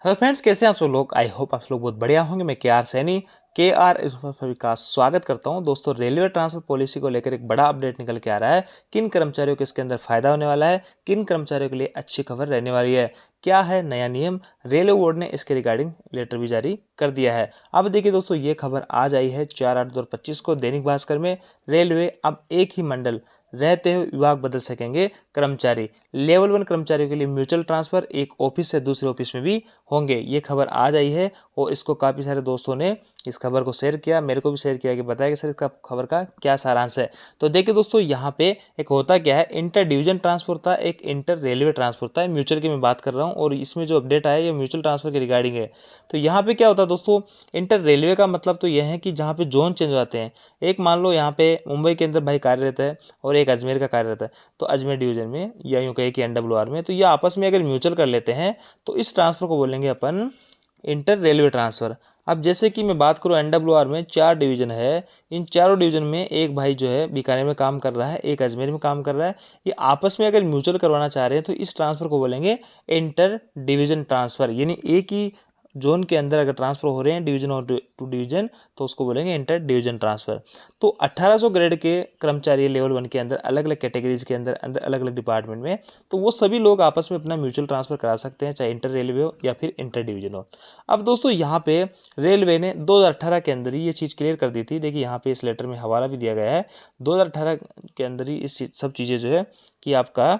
Hello friends, कैसे हैं आप सब लोग। आई होप आप लोग बहुत बढ़िया होंगे। मैं के आर सैनी सभी का स्वागत करता हूं। दोस्तों, रेलवे ट्रांसफर पॉलिसी को लेकर एक बड़ा अपडेट निकल के आ रहा है। किन कर्मचारियों को इसके अंदर फायदा होने वाला है, किन कर्मचारियों के लिए अच्छी खबर रहने वाली है, क्या है नया नियम। रेलवे बोर्ड ने इसके रिगार्डिंग लेटर भी जारी कर दिया है। अब देखिए दोस्तों, ये खबर आज आई है 4/8/2025 को दैनिक भास्कर में। रेलवे अब एक ही मंडल रहते हुए विभाग बदल सकेंगे कर्मचारी। लेवल 1 कर्मचारियों के लिए म्यूचुअल ट्रांसफर एक ऑफिस से दूसरे ऑफिस में भी होंगे। ये खबर आज आई है और इसको काफ़ी सारे दोस्तों ने इस खबर को शेयर किया, मेरे को भी शेयर किया कि बताया कि सर इसका खबर का क्या सारांश है। तो देखिए दोस्तों, यहाँ पे एक होता क्या है, इंटर डिवीजन ट्रांसफर था, एक इंटर रेलवे ट्रांसफर था। म्यूचुअल की मैं बात कर रहा हूँ और इसमें जो अपडेट आया ये म्यूचुअल ट्रांसफर के रिगार्डिंग है। तो यहाँ पे क्या होता है दोस्तों, इंटर रेलवे का मतलब तो यह है कि जहाँ पे जोन चेंज हो जाते हैं। एक मान लो यहाँ पे मुंबई के अंदर भाई कार्यरत है और एक अजमेर का कार्यरत है, तो अजमेर डिवीजन में या यूँ कहे कि NWR में, तो ये आपस में अगर म्यूचुअल कर लेते हैं तो इस ट्रांसफर को बोलेंगे अपन इंटर रेलवे ट्रांसफ़र। अब जैसे कि मैं बात करूँ NWR में 4 डिवीज़न है, इन चारों डिवीज़न में एक भाई जो है बीकानेर में काम कर रहा है, एक अजमेर में काम कर रहा है। ये आपस में अगर म्यूचुअल करवाना चाह रहे हैं तो इस ट्रांसफ़र को बोलेंगे इंटर डिवीज़न ट्रांसफ़र। यानी एक ही जोन के अंदर अगर ट्रांसफ़र हो रहे हैं डिवीजन और टू डिवीजन, तो उसको बोलेंगे इंटर डिवीजन ट्रांसफ़र। तो 1800 ग्रेड के कर्मचारी लेवल 1 के अंदर अलग अलग कैटेगरीज के अंदर अलग अलग डिपार्टमेंट में, तो वो सभी लोग आपस में अपना म्यूचुअल ट्रांसफ़र करा सकते हैं, चाहे इंटर रेलवे हो या फिर इंटर डिवीजन हो। अब दोस्तों, यहाँ पे रेलवे ने 2018 के अंदर ही ये चीज़ क्लियर कर दी थी। देखिए यहाँ पे इस लेटर में हवाला भी दिया गया है। 2018 के अंदर ही इस सब चीज़ें जो है कि आपका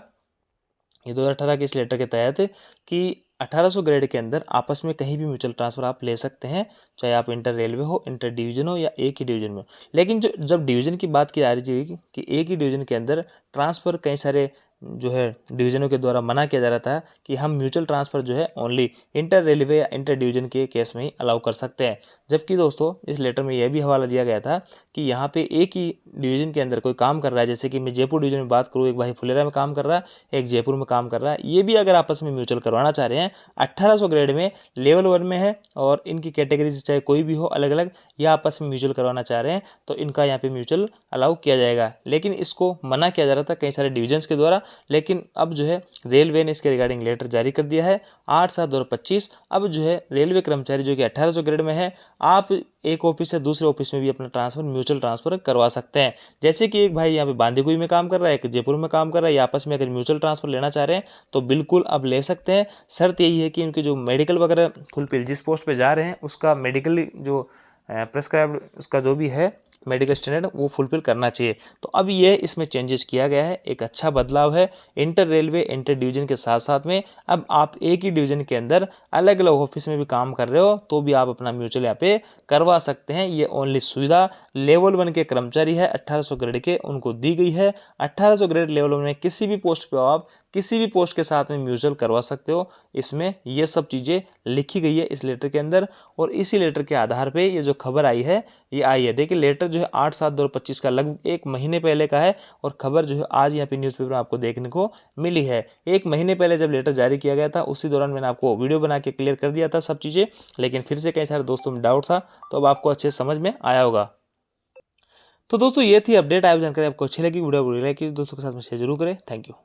ये 2018 के इस लेटर के तहत कि 1800 ग्रेड के अंदर आपस में कहीं भी म्यूचुअल ट्रांसफ़र आप ले सकते हैं, चाहे आप इंटर रेलवे हो, इंटर डिवीजन हो या एक ही डिवीजन में हो। लेकिन जब डिवीजन की बात की जा रही थी कि एक ही डिवीजन के अंदर ट्रांसफ़र कई सारे जो है डिवीजनों के द्वारा मना किया जा रहा था कि हम म्यूचुअल ट्रांसफ़र जो है ओनली इंटर रेलवे या इंटर डिवीजन के केस में ही अलाउ कर सकते हैं। जबकि दोस्तों, इस लेटर में यह भी हवाला दिया गया था कि यहाँ पे एक ही डिवीजन के अंदर कोई काम कर रहा है, जैसे कि मैं जयपुर डिवीजन में बात करूँ, एक भाई फुलेरा में काम कर रहा है, एक जयपुर में काम कर रहा है, ये भी अगर आपस में म्यूचुअल करवाना चाह रहे हैं 1800 ग्रेड में, लेवल 1 में है और इनकी कैटेगरी चाहे कोई भी हो अलग अलग, या आपस में म्यूचुअल करवाना चाह रहे हैं तो इनका यहाँ पे म्यूचुअल अलाउ किया जाएगा। लेकिन इसको मना किया जा रहा था कई सारे डिवीजन्स के द्वारा। लेकिन अब जो है रेलवे ने इसके रिगार्डिंग लेटर जारी कर दिया है 8/7/2025। अब जो है रेलवे कर्मचारी जो कि 1800 ग्रेड में है, आप एक ऑफिस से दूसरे ऑफिस में भी अपना ट्रांसफ़र म्यूचुअल ट्रांसफ़र करवा सकते हैं। जैसे कि एक भाई यहाँ पे बांदीकुई में काम कर रहा है, एक जयपुर में काम कर रहा है, या आपस में अगर म्यूचुअल ट्रांसफ़र लेना चाह रहे हैं तो बिल्कुल अब ले सकते हैं। शर्त यही है कि उनके जो मेडिकल वगैरह फुलफिल, जिस पोस्ट पे जा रहे हैं उसका मेडिकल जो प्रेस्क्राइब्ड उसका जो भी है मेडिकल स्टैंडर्ड वो फुलफिल करना चाहिए। तो अब ये इसमें चेंजेस किया गया है, एक अच्छा बदलाव है। इंटर रेलवे इंटर डिवीजन के साथ साथ में अब आप एक ही डिवीजन के अंदर अलग अलग ऑफिस में भी काम कर रहे हो तो भी आप अपना म्यूचुअल यहाँ पे करवा सकते हैं। ये ओनली सुविधा लेवल 1 के कर्मचारी है 1800 ग्रेड के, उनको दी गई है। 1800 ग्रेड लेवल 1 में किसी भी पोस्ट पे आप किसी भी पोस्ट के साथ में म्यूचुअल करवा सकते हो। इसमें ये सब चीज़ें लिखी गई है इस लेटर के अंदर, और इसी लेटर के आधार पे ये जो खबर आई है ये आई है। देखिए लेटर जो है 8/7/2025 का लगभग एक महीने पहले का है, और खबर जो है आज यहाँ पे न्यूज़पेपर में आपको देखने को मिली है। एक महीने पहले जब लेटर जारी किया गया था उसी दौरान मैंने आपको वीडियो बना के क्लियर कर दिया था सब चीज़ें, लेकिन फिर से कई सारे दोस्तों में डाउट था, तो अब आपको अच्छे समझ में आया होगा। तो दोस्तों, ये थी अपडेट। आप जानकारी आपको अच्छी लगी, वीडियो बुरी लगी दोस्तों के साथ में शेयर जरूर करें। Thank you.